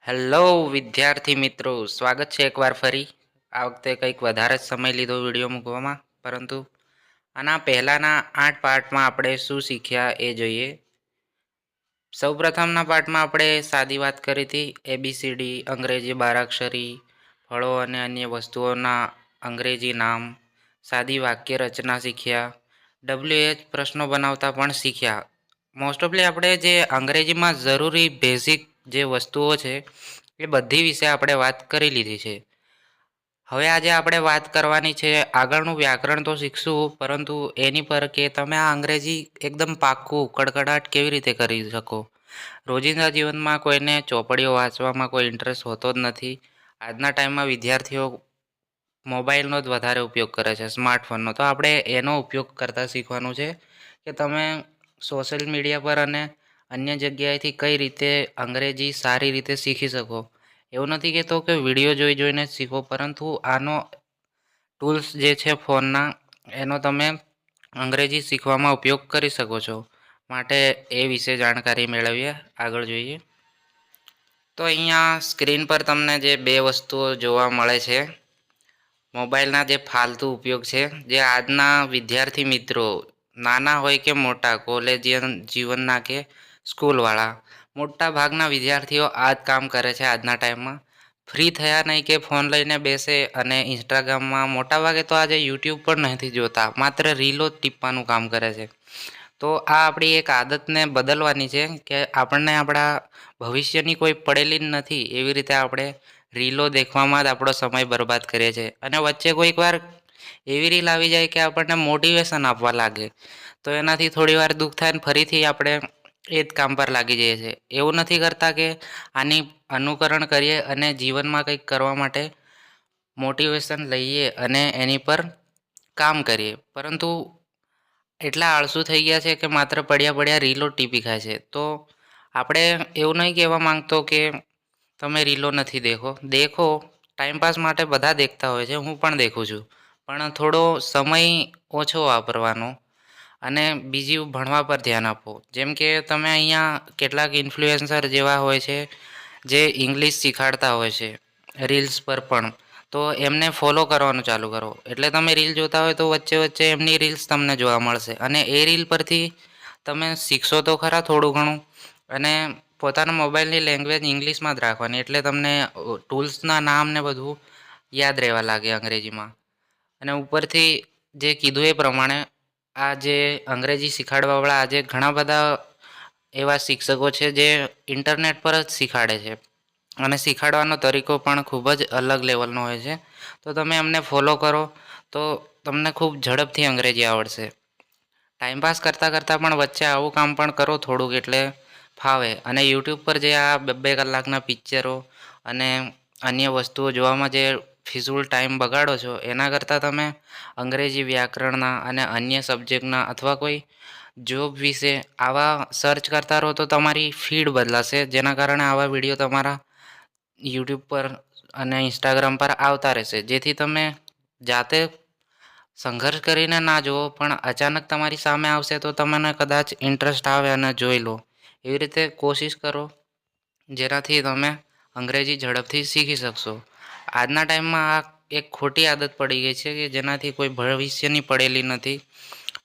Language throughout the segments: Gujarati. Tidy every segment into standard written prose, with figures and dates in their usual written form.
હેલો વિદ્યાર્થી મિત્રો, સ્વાગત છે એકવાર ફરી. આ વખતે કંઈક વધારે જ સમય લીધો વિડીયો મૂકવામાં, પરંતુ આના પહેલાંના 8 પાર્ટમાં આપણે શું શીખ્યા એ જોઈએ. સૌપ્રથમના પાર્ટમાં આપણે સાદી વાત કરી હતી, ABCD, અંગ્રેજી બારાક્ષરી, ફળો અને અન્ય વસ્તુઓના અંગ્રેજી નામ, સાદી વાક્ય રચના શીખ્યા, WH પ્રશ્નો બનાવતા પણ શીખ્યા. મોસ્ટ ઓફલી આપણે જે અંગ્રેજીમાં જરૂરી બેઝિક જે વસ્તુઓ છે એ બધી વિશે આપણે વાત કરી લીધી છે. હવે આજે આપણે વાત કરવાની છે, આગળનું વ્યાકરણ તો શીખશું, પરંતુ એની પર કે તમે આ અંગ્રેજી એકદમ પાક્કું કડકડાટ કેવી રીતે કરી શકો. રોજિંદા જીવનમાં કોઈને ચોપડીઓ વાંચવામાં કોઈ ઇન્ટરેસ્ટ હોતો જ નથી. આજના ટાઈમમાં વિદ્યાર્થીઓ મોબાઈલનો જ વધારે ઉપયોગ કરે છે, સ્માર્ટફોનનો. તો આપણે એનો ઉપયોગ કરતાં શીખવાનું છે કે તમે સોશિયલ મીડિયા પર અને અન્ય જગ્યાએથી કઈ રીતે અંગ્રેજી સારી રીતે શીખી શકો. એવું નથી કહેતો કે વિડીયો જોઈને જ શીખો, પરંતુ આનો ટૂલ્સ જે છે ફોનના, એનો તમે અંગ્રેજી શીખવામાં ઉપયોગ કરી શકો છો. માટે એ વિશે જાણકારી મેળવીએ. આગળ જોઈએ તો અહીંયા સ્ક્રીન પર તમને જે બે વસ્તુઓ જોવા મળે છે, મોબાઈલના જે ફાલતુ ઉપયોગ છે, જે આજના વિદ્યાર્થી મિત્રો નાના હોય કે મોટા, કોલેજિયન જીવનના કે સ્કૂલવાળા, મોટા ભાગના વિદ્યાર્થીઓ આ જ કામ કરે છે આજના ટાઈમમાં. ફ્રી થયા નહીં કે ફોન લઈને બેસે અને ઇન્સ્ટાગ્રામમાં, મોટાભાગે તો આજે યુટ્યુબ પણ નથી જોતા, માત્ર રીલો જ ટીપવાનું કામ કરે છે. તો આ આપણી એક આદતને બદલવાની છે કે આપણને આપણા ભવિષ્યની કોઈ પડેલી જ નથી, એવી રીતે આપણે રીલો દેખવામાં જ આપણો સમય બરબાદ કરીએ છીએ. અને વચ્ચે કોઈક વાર એવી રીલ આવી જાય કે આપણને મોટિવેશન આપવા લાગે, તો એનાથી થોડી વાર દુઃખ થાય ને ફરીથી આપણે એ જ કામ પર લાગી જઈએ છીએ. એવું નથી કરતા કે આની અનુકરણ કરીએ અને જીવનમાં કંઈક કરવા માટે મોટિવેશન લઈએ અને એની પર કામ કરીએ, પરંતુ એટલા આળસુ થઈ ગયા છે કે માત્ર પડ્યા રીલો ટીપી ખાય છે. તો આપણે એવું નહીં કહેવા માંગતો કે તમે રીલો નથી દેખો, ટાઈમપાસ માટે બધા દેખતા હોય છે, હું પણ દેખું છું, પણ થોડો સમય ઓછો વાપરવાનો અને બીજી ભણવા પર ધ્યાન આપો. જેમ કે તમે અહીંયા કેટલાક ઇન્ફ્લુએન્સર જેવા હોય છે જે ઇંગ્લિશ શીખાડતા હોય છે રીલ્સ પર પણ, તો એમને ફોલો કરવાનું ચાલુ કરો. એટલે તમે રીલ જોતા હોય તો વચ્ચે વચ્ચે એમની રીલ્સ તમને જોવા મળશે, અને એ રીલ પરથી તમે શીખશો તો ખરા થોડું ઘણું. અને પોતાના મોબાઈલની લેંગ્વેજ ઇંગ્લિશમાં જ રાખવાની, એટલે તમને ટૂલ્સના નામ ને બધું યાદ રહેવા લાગે અંગ્રેજીમાં. અને ઉપરથી જે કીધું એ પ્રમાણે આ જે અંગ્રેજી શીખાડવાવાળા આજે ઘણા બધા એવા શિક્ષકો છે જે ઇન્ટરનેટ પર જ શીખાડે છે, અને શીખાડવાનો તરીકો પણ ખૂબ જ અલગ લેવલનો હોય છે. તો તમે એમને ફોલો કરો તો તમને ખૂબ ઝડપથી અંગ્રેજી આવડશે. ટાઈમપાસ કરતાં પણ વચ્ચે આવું કામ પણ કરો થોડુંક, એટલે ફાવે. અને યુટ્યુબ પર જે આ 2-2 કલાકના પિક્ચરો અને અન્ય વસ્તુઓ જોવામાં જે ફિઝૂલ ટાઈમ બગાડો છો, એના કરતાં તમે અંગ્રેજી વ્યાકરણના અને અન્ય સબ્જેક્ટના અથવા કોઈ જોબ વિશે આવા સર્ચ કરતા રહો તો તમારી ફીડ બદલાશે, જેના કારણે આવા વિડીયો તમારા યુટ્યુબ પર અને ઇન્સ્ટાગ્રામ પર આવતા રહેશે, જેથી તમે જાતે સંઘર્ષ કરીને ના જુઓ, પણ અચાનક તમારી સામે આવશે તો તમને કદાચ ઇન્ટરેસ્ટ આવે અને જોઈ લો. એવી રીતે કોશિશ કરો જેનાથી તમે અંગ્રેજી ઝડપથી શીખી શકશો. આજના ટાઈમમાં આ એક ખોટી આદત પડી ગઈ છે કે જેનાથી કોઈ ભવિષ્યની પડેલી નથી,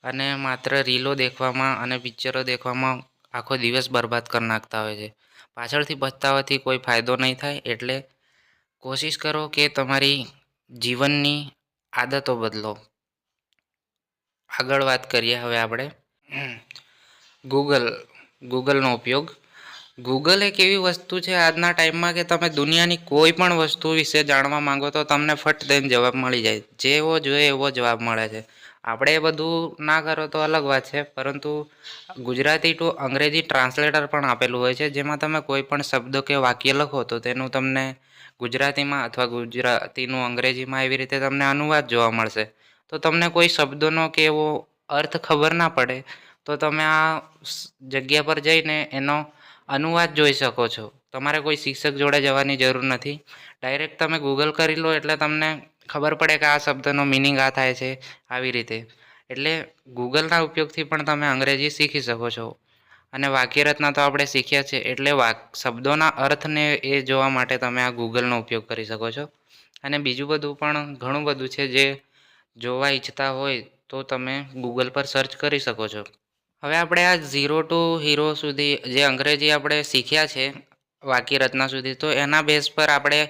અને માત્ર રીલો દેખવામાં અને પિક્ચરો દેખવામાં આખો દિવસ બરબાદ કરી નાખતા હોય છે. પાછળથી પછતાવાથી કોઈ ફાયદો નહીં થાય, એટલે કોશિશ કરો કે તમારી જીવનની આદતો બદલો. આગળ વાત કરીએ હવે આપણે ગૂગલનો ઉપયોગ. ગૂગલ એક એવી વસ્તુ છે આજના ટાઈમમાં કે તમે દુનિયાની કોઈ પણ વસ્તુ વિશે જાણવા માંગો તો તમને ફટ દઈને જવાબ મળી જાય, જેવો જોઈએ એવો જવાબ મળે છે. આપણે એ બધું ના કરો તો અલગ વાત છે, પરંતુ ગુજરાતી ટુ અંગ્રેજી ટ્રાન્સલેટર પણ આપેલું હોય છે, જેમાં તમે કોઈ પણ શબ્દ કે વાક્ય લખો તો તેનું તમને ગુજરાતીમાં અથવા ગુજરાતીનું અંગ્રેજીમાં એવી રીતે તમને અનુવાદ જોવા મળશે. તો તમને કોઈ શબ્દોનો કે એવો અર્થ ખબર ના પડે તો તમે આ જગ્યા પર જઈને એનો અનુવાદ જોઈ શકો છો. તમારે કોઈ શિક્ષક જોડે જવાની જરૂર નથી, ડાયરેક્ટ તમે ગૂગલ કરી લો એટલે તમને ખબર પડે કે આ શબ્દનો મિનિંગ આ થાય છે આવી રીતે. એટલે ગૂગલના ઉપયોગથી પણ તમે અંગ્રેજી શીખી શકો છો. અને વાક્યરચના તો આપણે શીખ્યા છે, એટલે શબ્દોના અર્થને એ જોવા માટે તમે આ ગૂગલનો ઉપયોગ કરી શકો છો. અને બીજું બધું પણ ઘણું બધું છે જે જોવા ઈચ્છતા હોય તો તમે ગૂગલ પર સર્ચ કરી શકો છો. હવે આપણે આ 0 ટુ હીરો સુધી જે અંગ્રેજી આપણે શીખ્યા છે વાક્યરચના સુધી, તો એના બેઝ પર આપણે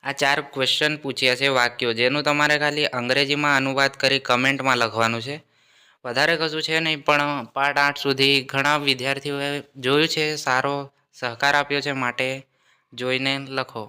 આ 4 ક્વેશ્ચન પૂછ્યા છે વાક્યો, જેનું તમારે ખાલી અંગ્રેજીમાં અનુવાદ કરી કમેન્ટમાં લખવાનું છે. વધારે કશું છે નહીં, પણ પાર્ટ 8 સુધી ઘણા વિદ્યાર્થીઓએ જોયું છે, સારો સહકાર આપ્યો છે, માટે જોઈને લખો.